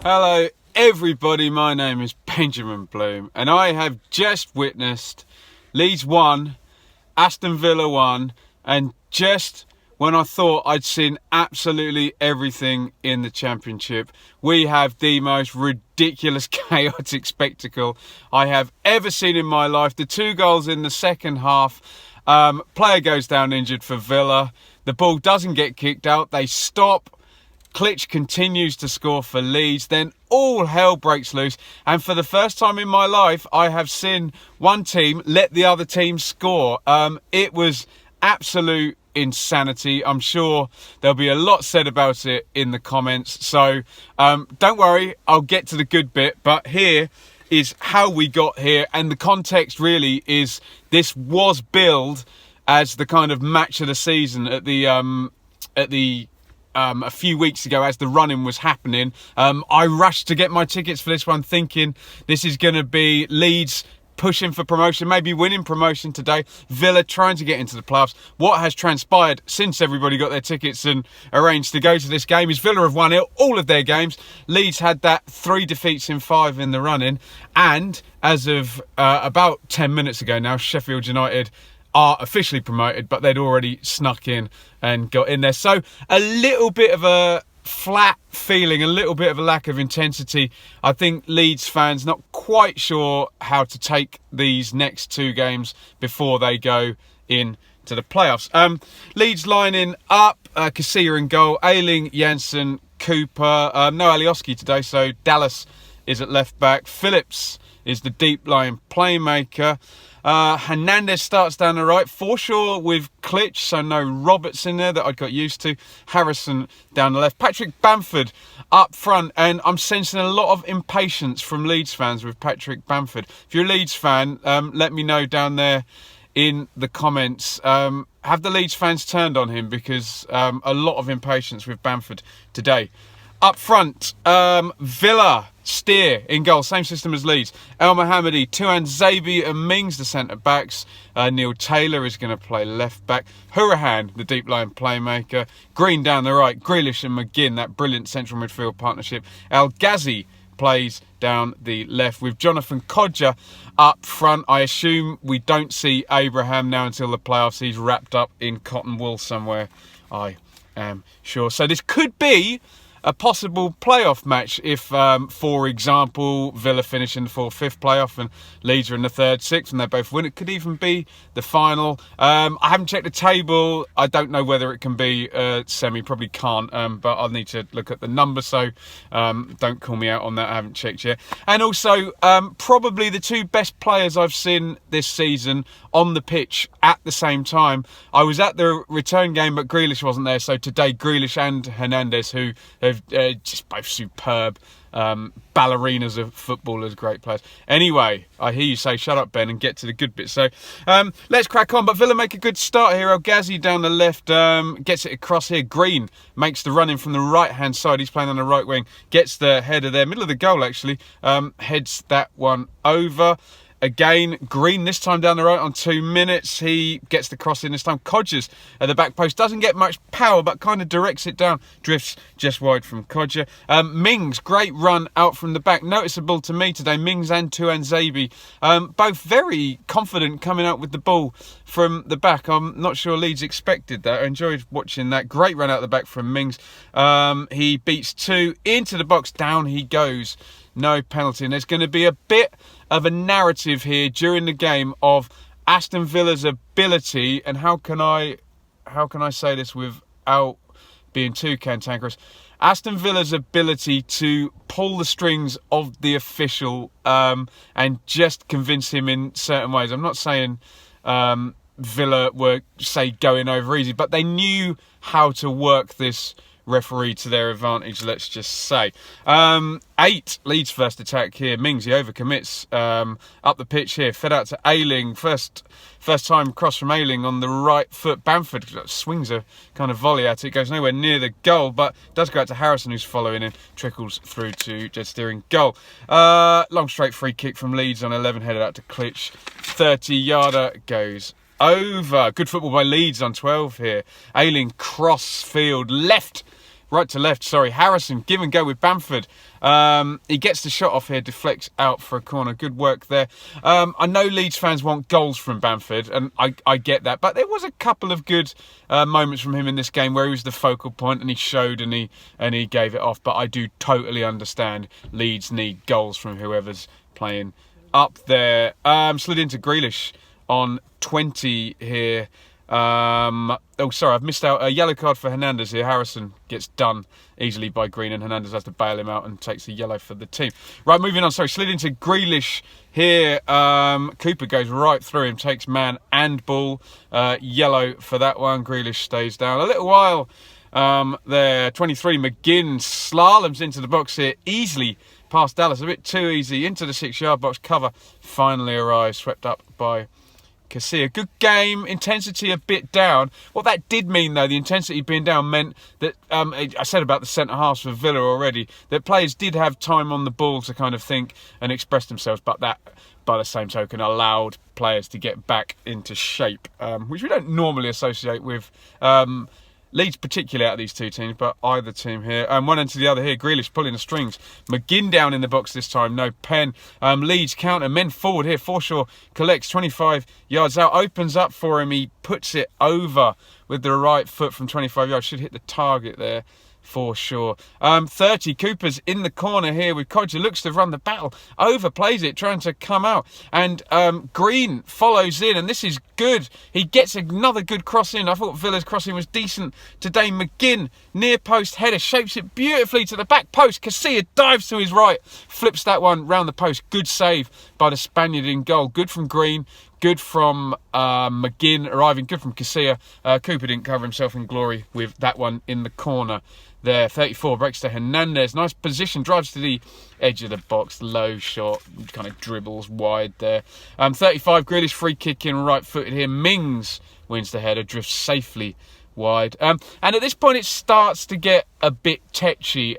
Hello everybody, my name is Benjamin Bloom and I have just witnessed Leeds 1, Aston Villa 1, and just when I thought I'd seen absolutely everything in the Championship, we have the most ridiculous, chaotic spectacle I have ever seen in my life. The 2 goals in the second half, player goes down injured for Villa, the ball doesn't get kicked out, they stop. Klitsch continues to score for Leeds, then all hell breaks loose, and for the first time in my life I have seen one team let the other team score. It was absolute insanity. I'm sure there'll be a lot said about it in the comments, so don't worry, I'll get to the good bit, but here is how we got here, and the context really is this was billed as the kind of match of the season at the a few weeks ago as the run-in was happening. I rushed to get my tickets for this one thinking this is going to be Leeds pushing for promotion, maybe winning promotion today, Villa trying to get into the playoffs. What has transpired since everybody got their tickets and arranged to go to this game is Villa have won all of their games. Leeds had that 3 defeats in 5 in the run-in, and as of about 10 minutes ago now, Sheffield United are officially promoted, but they'd already snuck in and got in there. So a little bit of a flat feeling, a little bit of a lack of intensity. I think Leeds fans not quite sure how to take these next 2 games before they go in to the playoffs. Leeds lining up, Casilla in goal, Ayling, Janssen, Cooper, no Alioski today, so Dallas is at left back, Phillips is the deep line playmaker. Hernandez starts down the right, Forshaw with Klitsch, so no Roberts in there that I got used to. Harrison down the left, Patrick Bamford up front, and I'm sensing a lot of impatience from Leeds fans with Patrick Bamford. If you're a Leeds fan, let me know down there in the comments. Have the Leeds fans turned on him? Because a lot of impatience with Bamford today. Up front, Villa, Steer in goal, same system as Leeds. El Mohammadi, Zabi and Mings, the centre-backs. Neil Taylor is going to play left-back. Hourihane, the deep-line playmaker. Green down the right. Grealish and McGinn, that brilliant central midfield partnership. El Ghazi plays down the left with Jonathan Kodjia up front. I assume we don't see Abraham now until the playoffs. He's wrapped up in cotton wool somewhere, I am sure. So this could be a possible playoff match if, for example, Villa finish in the 4th, 5th playoff and Leeds are in the 3rd, 6th and they both win. It could even be the final. I haven't checked the table. I don't know whether it can be a semi. Probably can't, but I'll need to look at the number, so don't call me out on that. I haven't checked yet. And also, probably the 2 best players I've seen this season on the pitch at the same time. I was at the return game, but Grealish wasn't there, so today Grealish and Hernandez, who have just both superb ballerinas of footballers, great players. Anyway, I hear you say shut up, Ben, and get to the good bit. So let's crack on. But Villa make a good start here. El Ghazi down the left, gets it across here. Green makes the run in from the right hand side. He's playing on the right wing, gets the header there, middle of the goal actually, heads that one over. Again, Green this time down the right on 2 minutes. He gets the cross in this time. Kodjia's at the back post. Doesn't get much power, but kind of directs it down. Drifts just wide from Kodjia. Mings, great run out from the back. Noticeable to me today. Mings and Zabi, both very confident coming out with the ball from the back. I'm not sure Leeds expected that. I enjoyed watching that. Great run out the back from Mings. He beats 2 into the box. Down he goes. No penalty. And there's going to be a bit of a narrative here during the game of Aston Villa's ability, and how can I say this without being too cantankerous? Aston Villa's ability to pull the strings of the official and just convince him in certain ways. I'm not saying Villa were, say, going over easy, but they knew how to work this referee to their advantage, let's just say. 8, Leeds first attack here. Mings, he overcommits up the pitch here. Fed out to Ayling. First time cross from Ayling on the right foot. Bamford swings a kind of volley at it. Goes nowhere near the goal, but does go out to Harrison, who's following in. Trickles through to Jed Steering goal. Long straight free kick from Leeds on 11, headed out to Klitsch. 30-yarder goes over. Good football by Leeds on 12 here. Ayling cross field left right to left, sorry. Harrison, give and go with Bamford. He gets the shot off here, deflects out for a corner. Good work there. I know Leeds fans want goals from Bamford, and I get that. But there was a couple of good moments from him in this game where he was the focal point and he showed and he gave it off. But I do totally understand Leeds need goals from whoever's playing up there. Slid into Grealish on 20 here. Oh, sorry, I've missed out a yellow card for Hernandez here. Harrison gets done easily by Green and Hernandez has to bail him out and takes a yellow for the team. Right, moving on. Sorry, slid into Grealish here. Cooper goes right through him, takes man and ball. Yellow for that one. Grealish stays down a little while. There, 23, McGinn slaloms into the box here, easily past Dallas, a bit too easy, into the 6-yard box. Cover finally arrives, swept up by Casilla. Good game, intensity a bit down. What that did mean, though, the intensity being down meant that, I said about the centre-halves for Villa already, that players did have time on the ball to kind of think and express themselves, but that, by the same token, allowed players to get back into shape, which we don't normally associate with Leeds, particularly out of these two teams, but either team here. One end to the other here. Grealish pulling the strings. McGinn down in the box this time. No pen. Leeds counter. Men forward here. Forshaw collects 25 yards out. Opens up for him. He puts it over with the right foot from 25 yards. Should hit the target there. For sure. 30, Cooper's in the corner here with Kodja, looks to run the battle, overplays it, trying to come out, and Green follows in, and this is good. He gets another good cross in. I thought Villa's crossing was decent today. McGinn, near post header, shapes it beautifully to the back post. Casilla dives to his right, flips that one round the post. Good save by the Spaniard in goal. Good from Green. Good from McGinn arriving. Good from Casilla. Cooper didn't cover himself in glory with that one in the corner there. 34 breaks to Hernandez. Nice position. Drives to the edge of the box. Low shot. Kind of dribbles wide there. 35 Grealish free kick in right footed here. Mings wins the header. Drifts safely wide. And at this point it starts to get a bit tetchy.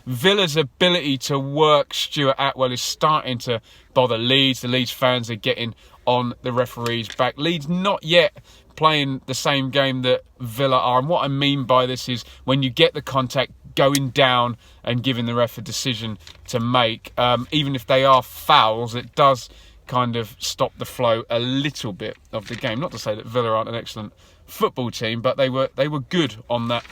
Villa's ability to work Stuart Atwell is starting to bother Leeds. The Leeds fans are getting on the referee's back. Leeds not yet playing the same game that Villa are, and what I mean by this is when you get the contact, going down and giving the ref a decision to make, even if they are fouls, it does kind of stop the flow a little bit of the game. Not to say that Villa aren't an excellent football team, but they were good on that.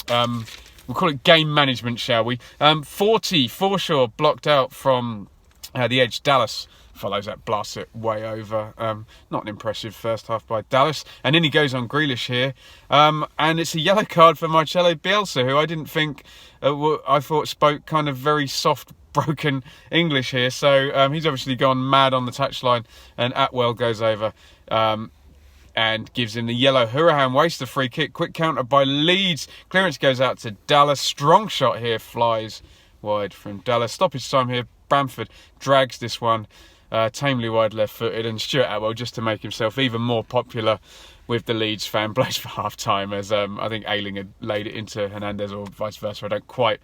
We'll call it game management, shall we? 40 Forshaw blocked out from the edge. Dallas follows that, blasts it way over. Not an impressive first half by Dallas. And then he goes on Grealish here. And it's a yellow card for Marcelo Bielsa, who I didn't think, I thought spoke kind of very soft, broken English here. So he's obviously gone mad on the touchline. And Atwell goes over and gives him the yellow. Hurahan wastes the free kick. Quick counter by Leeds. Clearance goes out to Dallas. Strong shot here, flies wide from Dallas. Stoppage time here. Bamford drags this one. Tamely wide left-footed, and Stuart Atwell, just to make himself even more popular with the Leeds fan base for half-time, as I think Ayling had laid it into Hernandez or vice versa. I don't quite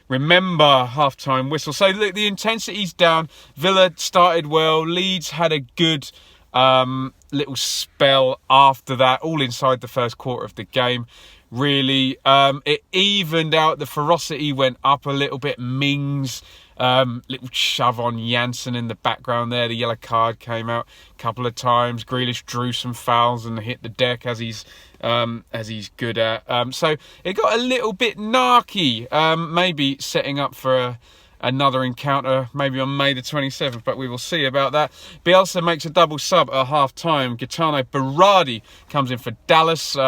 remember half-time whistle. So look, the intensity's down. Villa started well. Leeds had a good little spell after that, all inside the first quarter of the game. Really, it evened out. The ferocity went up a little bit. Mings, little shove on Janssen in the background there. The yellow card came out a couple of times. Grealish drew some fouls and hit the deck as he's good at. So it got a little bit narky. Maybe setting up for another encounter maybe on May the 27th, but we will see about that. Bielsa makes a double sub at half-time. Gaetano Berardi comes in for Dallas.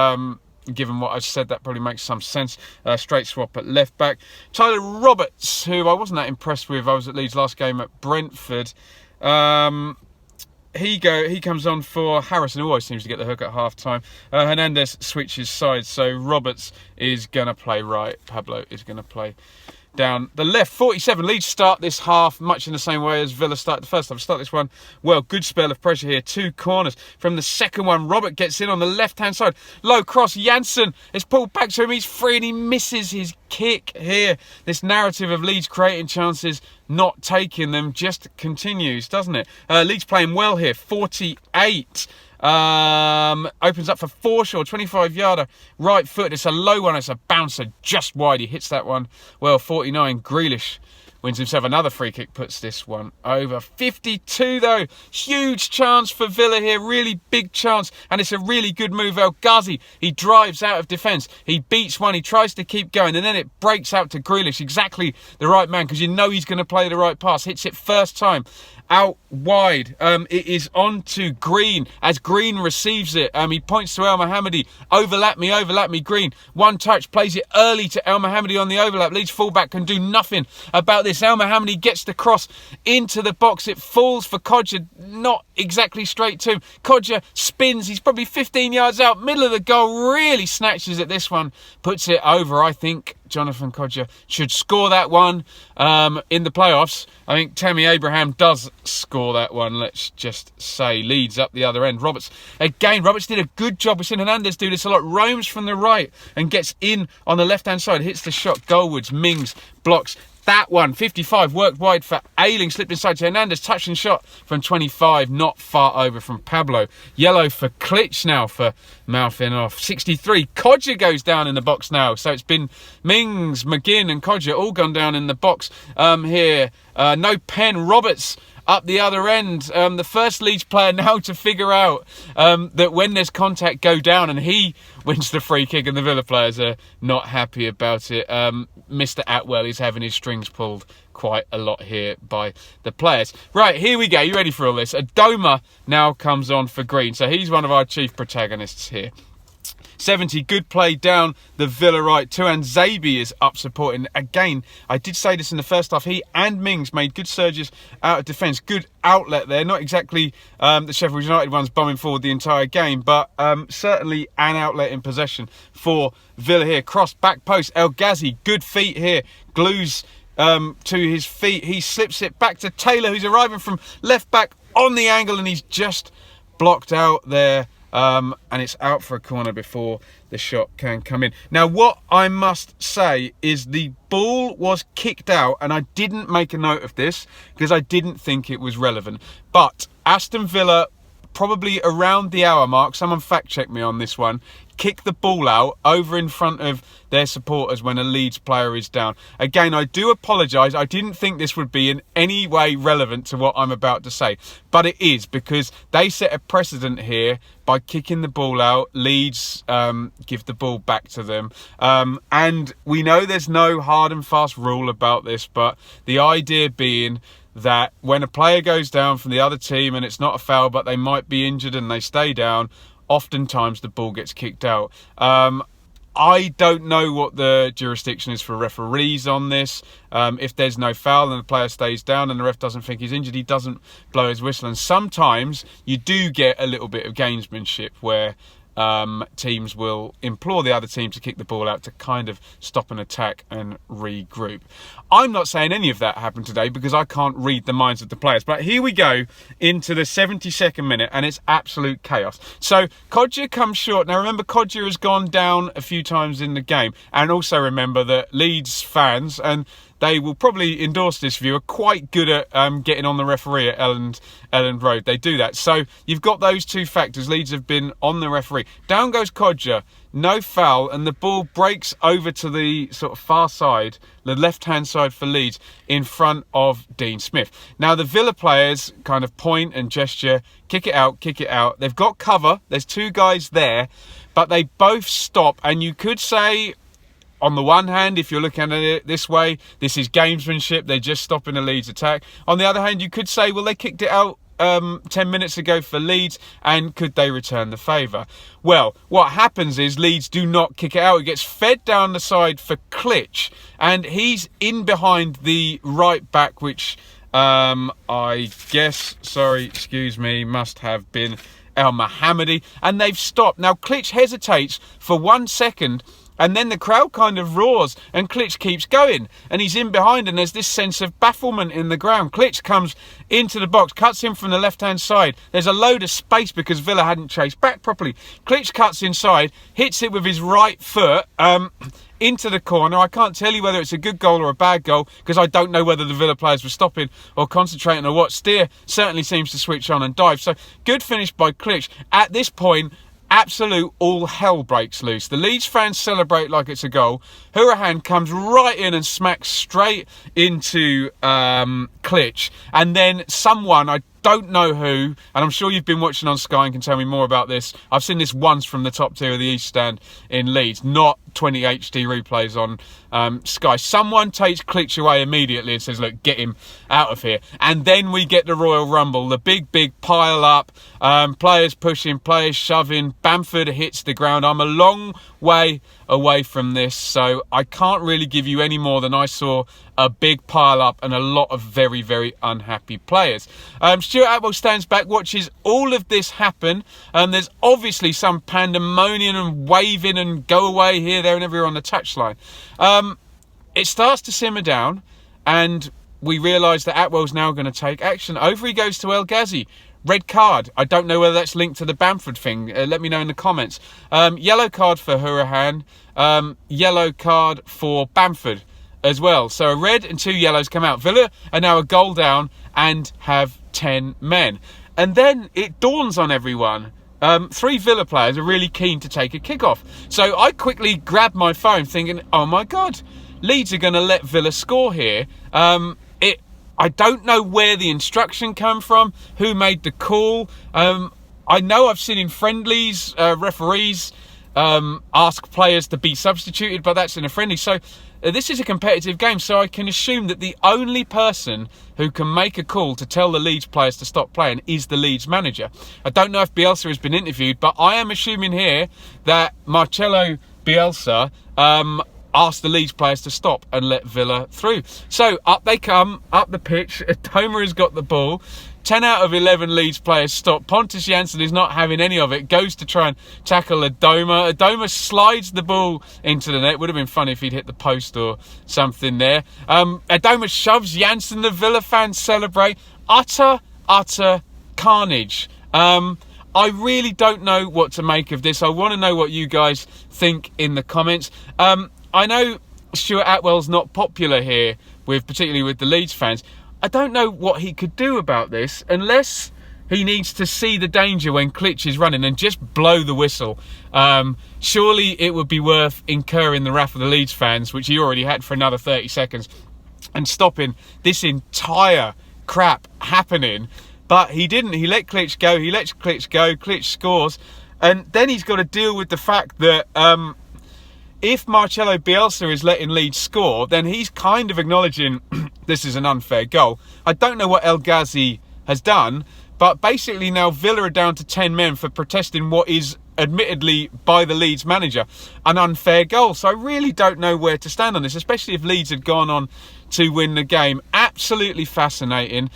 Given what I've said, that probably makes some sense. Straight swap at left back. Tyler Roberts, who I wasn't that impressed with. I was at Leeds' last game at Brentford. He comes on for Harrison, who always seems to get the hook at half-time. Hernandez switches sides, so Roberts is going to play right. Pablo is going to play down the left. 47 Leeds start this half much in the same way as Villa started the first half. Start this one well. Good spell of pressure here. Two corners from the second one. Robert gets in on the left-hand side. Low cross. Janssen is pulled back to him. He's free and he misses his kick here. This narrative of Leeds creating chances, not taking them, just continues, doesn't it? Leeds playing well here. 48. Opens up for Forshaw, 25-yarder, right foot. It's a low one. It's a bouncer just wide. He hits that one. Well, 49. Grealish wins himself another free kick, puts this one over. 52 though, huge chance for Villa here, really big chance, and it's a really good move. El Ghazi, he drives out of defence, he beats one, he tries to keep going, and then it breaks out to Grealish, exactly the right man, because you know he's going to play the right pass. Hits it first time out wide. It is on to Green as Green receives it. He points to El Mohammadi. Overlap me, Green. One touch, plays it early to El Mohammadi on the overlap. Leeds fullback can do nothing about this. El Mohammadi gets the cross into the box. It falls for Kodja, not exactly straight to him. Kodja spins. He's probably 15 yards out, middle of the goal. Really snatches at this one. Puts it over. I think Jonathan Kodja should score that one in the playoffs. I think Tammy Abraham does score that one, let's just say. Leeds up the other end. Roberts did a good job. We've seen Hernandez do this a lot. Roams from the right and gets in on the left-hand side. Hits the shot. Goalwards. Mings blocks that one. 55 worked wide for Ayling, slipped inside to Hernandez, touch and shot from 25, not far over from Pablo. Yellow for Klitsch now for mouthing off. 63, Kodja goes down in the box now, so it's been Mings, McGinn and Kodja all gone down in the box here. No pen. Roberts up the other end. The first Leeds player now to figure out that when there's contact, go down, and he wins the free kick, and the Villa players are not happy about it. Mr. Atwell is having his strings pulled quite a lot here by the players. Right, here we go. You ready for all this? Adoma now comes on for Green, so he's one of our chief protagonists here. 70, good play down the Villa right. Tuan Zabi is up supporting. Again, I did say this in the first half. He and Mings made good surges out of defence. Good outlet there. Not exactly the Sheffield United ones bombing forward the entire game, but certainly an outlet in possession for Villa here. Cross, back post. El Ghazi, good feet here. Glues to his feet. He slips it back to Taylor, who's arriving from left back on the angle, and he's just blocked out there. And it's out for a corner before the shot can come in. Now, what I must say is the ball was kicked out, and I didn't make a note of this because I didn't think it was relevant. But Aston Villa, probably around the hour mark, someone fact check me on this one, kick the ball out over in front of their supporters when a Leeds player is down. Again, I do apologise. I didn't think this would be in any way relevant to what I'm about to say, but it is, because they set a precedent here by kicking the ball out. Leeds give the ball back to them, and we know there's no hard and fast rule about this, but the idea being that when a player goes down from the other team and it's not a foul but they might be injured and they stay down, oftentimes the ball gets kicked out. I don't know what the jurisdiction is for referees on this. If there's no foul and the player stays down and the ref doesn't think he's injured, he doesn't blow his whistle. And sometimes you do get a little bit of gamesmanship where teams will implore the other team to kick the ball out to kind of stop an attack and regroup. I'm not saying any of that happened today because I can't read the minds of the players. But here we go into the 72nd minute, and it's absolute chaos. So Kodja comes short. Now remember, Kodja has gone down a few times in the game, and also remember that Leeds fans, and they will probably endorse this view, are quite good at getting on the referee at Elland Road. They do that. So you've got those two factors. Leeds have been on the referee. Down goes Kodja, no foul, and the ball breaks over to the sort of far side, the left-hand side for Leeds, in front of Dean Smith. Now the Villa players kind of point and gesture, kick it out, kick it out. They've got cover. There's two guys there, but they both stop, and you could say, on the one hand, if you're looking at it this way, this is gamesmanship. They're just stopping a Leeds attack. On the other hand, you could say, well, they kicked it out 10 minutes ago for Leeds, and could they return the favour? Well, what happens is Leeds do not kick it out. It gets fed down the side for Klitsch, and he's in behind the right back, which I guess, must have been El Mohammadi, and they've stopped. Now, Klitsch hesitates for 1 second, and then the crowd kind of roars, and Klitsch keeps going, and he's in behind, and there's this sense of bafflement in the ground. Klitsch comes into the box, cuts in from the left-hand side. There's a load of space because Villa hadn't chased back properly. Klitsch cuts inside, hits it with his right foot, into the corner. I can't tell you whether it's a good goal or a bad goal because I don't know whether the Villa players were stopping or concentrating or what. Steer certainly seems to switch on and dive. So good finish by Klitsch. At this point, absolute all hell breaks loose. The Leeds fans celebrate like it's a goal. Hourihane comes right in and smacks straight into Klitsch. And then someone, I don't know who, and I'm sure you've been watching on Sky and can tell me more about this. I've seen this once from the top tier of the East Stand in Leeds, not 20 HD replays on Sky. Someone takes Klitsch away immediately and says, look, get him out of here. And then we get the Royal Rumble, the big pile up, players pushing, players shoving. Bamford hits the ground. I'm a long way away from this, so I can't really give you any more than I saw a big pile up and a lot of very, very unhappy players. Stuart Atwell stands back, watches all of this happen. There's obviously some pandemonium and waving and go away here, there and everywhere on the touchline. It starts to simmer down and we realise that Atwell's now going to take action. Over he goes to El Ghazi. Red card. I don't know whether that's linked to the Bamford thing. Let me know in the comments. Yellow card for Hourihane. Yellow card for Bamford as well. So a red and 2 yellows come out. Villa are now a goal down and have 10 men. And then it dawns on everyone. 3 Villa players are really keen to take a kick-off. So I quickly grabbed my phone thinking, oh my God, Leeds are going to let Villa score here. I don't know where the instruction came from, who made the call. I know I've seen in friendlies, referees ask players to be substituted, but that's in a friendly. So this is a competitive game, so I can assume that the only person who can make a call to tell the Leeds players to stop playing is the Leeds manager. I don't know if Bielsa has been interviewed, but I am assuming here that Marcelo Bielsa asked the Leeds players to stop and let Villa through. So up they come, up the pitch. Adoma has got the ball. 10 out of 11 Leeds players stop. Pontus Jansson is not having any of it. Goes to try and tackle Adoma. Adoma slides the ball into the net. Would have been funny if he'd hit the post or something there. Adoma shoves Jansson. The Villa fans celebrate. Utter carnage. I really don't know what to make of this. I want to know what you guys think in the comments. I know Stuart Atwell's not popular here, particularly with the Leeds fans. I don't know what he could do about this unless he needs to see the danger when Klitsch is running and just blow the whistle. Surely it would be worth incurring the wrath of the Leeds fans, which he already had for another 30 seconds, and stopping this entire crap happening. But he didn't. He let Klitsch go. He lets Klitsch go. Klitsch scores. And then he's got to deal with the fact that if Marcelo Bielsa is letting Leeds score, then he's kind of acknowledging this is an unfair goal. I don't know what El Ghazi has done, but basically now Villa are down to 10 men for protesting what is admittedly by the Leeds manager an unfair goal. So I really don't know where to stand on this, especially if Leeds had gone on to win the game. Absolutely fascinating.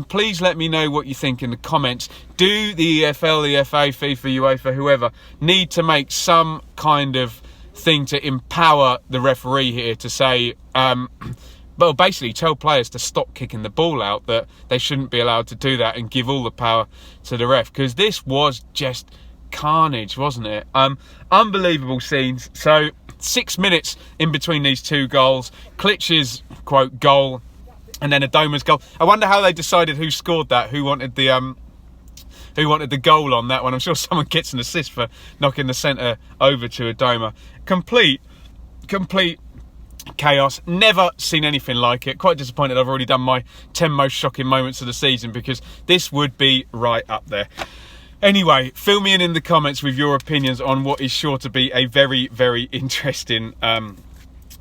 Please let me know what you think in the comments. Do the EFL, the FA, FIFA, UEFA, whoever need to make some kind of thing to empower the referee here to say, well, basically tell players to stop kicking the ball out, that they shouldn't be allowed to do that, and give all the power to the ref, because this was just carnage, wasn't it? Unbelievable scenes. So 6 minutes in between these 2 goals. Klitsch's quote goal and then Adoma's goal. I wonder how they decided who scored that, who wanted the goal on that one. I'm sure someone gets an assist for knocking the centre over to Adoma. Complete chaos. Never seen anything like it. Quite disappointed I've already done my 10 most shocking moments of the season, because this would be right up there. Anyway, fill me in the comments with your opinions on what is sure to be a very, very interesting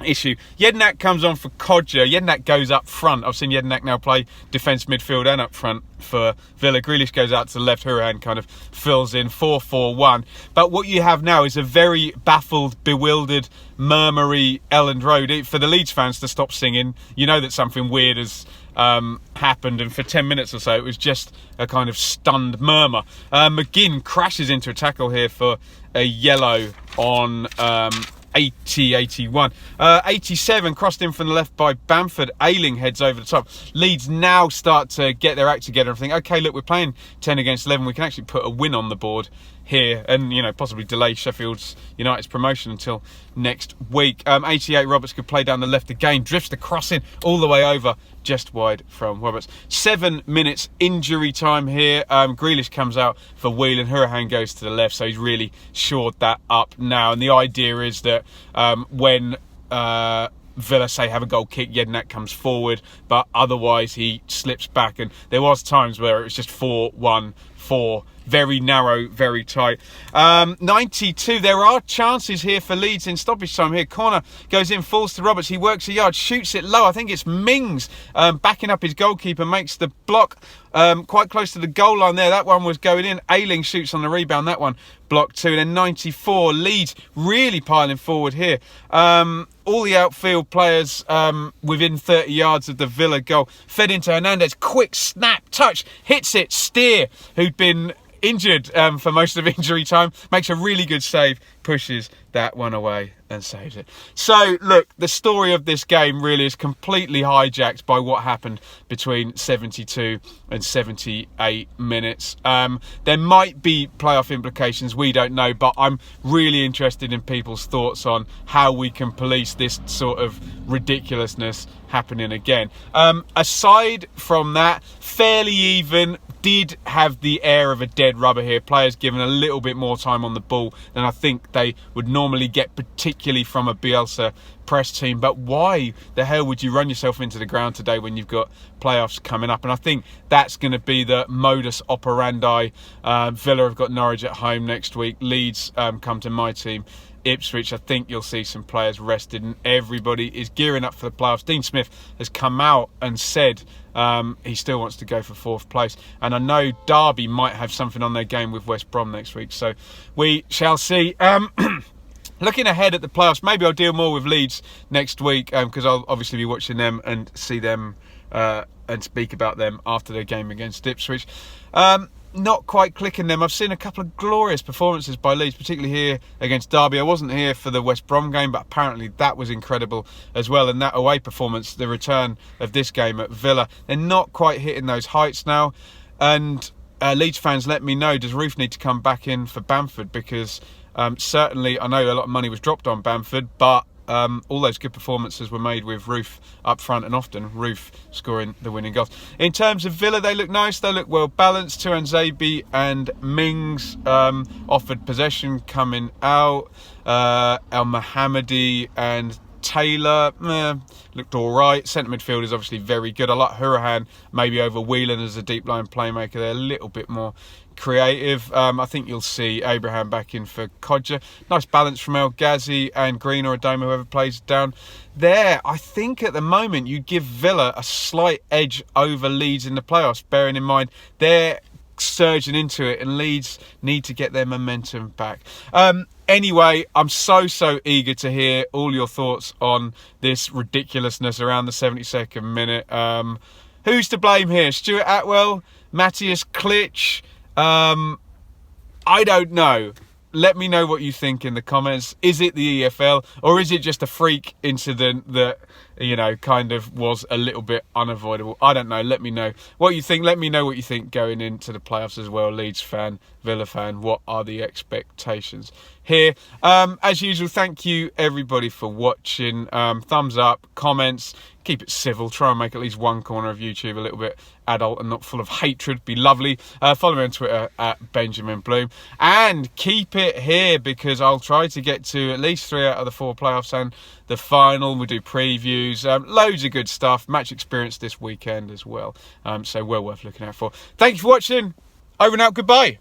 issue. Jednak comes on for Kodja. Jednak goes up front. I've seen Jednak now play defence, midfield and up front for Villa. Grealish goes out to the left. Hourihane kind of fills in 4-4-1. But what you have now is a very baffled, bewildered, murmury Elland Road. For the Leeds fans to stop singing, you know that something weird has happened, and for 10 minutes or so it was just a kind of stunned murmur. McGinn crashes into a tackle here for a yellow on 81. 87 crossed in from the left by Bamford. Ayling heads over the top. Leeds now start to get their act together and think, okay, look, we're playing 10 against 11. We can actually put a win on the board here, and possibly delay Sheffield United's promotion until next week. 88 Roberts could play down the left again, drifts the crossing all the way over, just wide from Roberts. 7 minutes injury time here. Grealish comes out for Whelan, Hurahan goes to the left, so he's really shored that up now. And the idea is that when Villa say have a goal kick, Jednak comes forward, but otherwise he slips back. And there was times where it was just 4-1-4, very narrow, very tight. 92, there are chances here for Leeds in stoppage time here. Corner goes in, falls to Roberts, he works a yard, shoots it low. I think it's Mings backing up his goalkeeper, makes the block quite close to the goal line there. That one was going in. Ayling shoots on the rebound, that one blocked too. And then 94, Leeds really piling forward here. All the outfield players within 30 yards of the Villa goal. Fed into Hernandez, quick snap, touch, hits it. Steer, who'd been injured for most of injury time, makes a really good save, pushes that one away and saves it. So look, the story of this game really is completely hijacked by what happened between 72 and 78 minutes. There might be playoff implications, we don't know, but I'm really interested in people's thoughts on how we can police this sort of ridiculousness happening again. Aside from that, fairly even. Did have the air of a dead rubber here. Players given a little bit more time on the ball than I think they would normally get, particularly from a Bielsa press team. But why the hell would you run yourself into the ground today when you've got playoffs coming up? And I think that's going to be the modus operandi. Villa have got Norwich at home next week. Leeds come to my team, Ipswich. I think you'll see some players rested and everybody is gearing up for the playoffs. Dean Smith has come out and said he still wants to go for 4th place, and I know Derby might have something on their game with West Brom next week, so we shall see. Looking ahead at the playoffs, maybe I'll deal more with Leeds next week because I'll obviously be watching them and see them and speak about them after their game against Ipswich. Not quite clicking them. I've seen a couple of glorious performances by Leeds, particularly here against Derby. I wasn't here for the West Brom game, but apparently that was incredible as well. And that away performance, the return of this game at Villa, they're not quite hitting those heights now. And Leeds fans, let me know, does Roofe need to come back in for Bamford? Because certainly I know a lot of money was dropped on Bamford, but all those good performances were made with Roofe up front, and often Roofe scoring the winning goals. In terms of Villa, they look nice, they look well balanced. Tuanzebe and Mings offered possession coming out. El Mohammadi and Taylor looked all right. Centre midfield is obviously very good. I like Hurahan maybe over Whelan as a deep line playmaker. They're a little bit more creative. I think you'll see Abraham back in for Kodja. Nice balance from El Ghazi and Green or Adoma, whoever plays down there. I think at the moment you'd give Villa a slight edge over Leeds in the playoffs, bearing in mind they're surging into it and Leeds need to get their momentum back. Anyway, I'm so eager to hear all your thoughts on this ridiculousness around the 72nd minute. Who's to blame here? Stuart Atwell? Matthias Klitsch? I don't know. Let me know what you think in the comments. Is it the EFL or is it just a freak incident that, kind of was a little bit unavoidable? I don't know. Let me know what you think. Let me know what you think going into the playoffs as well. Leeds fan, Villa fan, what are the expectations here? As usual, thank you everybody for watching. Thumbs up, comments, keep it civil. Try and make at least one corner of YouTube a little bit adult and not full of hatred. Be lovely. Follow me on Twitter at Benjamin Bloom and keep it here because I'll try to get to at least 3 out of the 4 playoffs and the final. We'll do previews, loads of good stuff, match experience this weekend as well, so well worth looking out for. Thank you for watching. Over and out. Goodbye.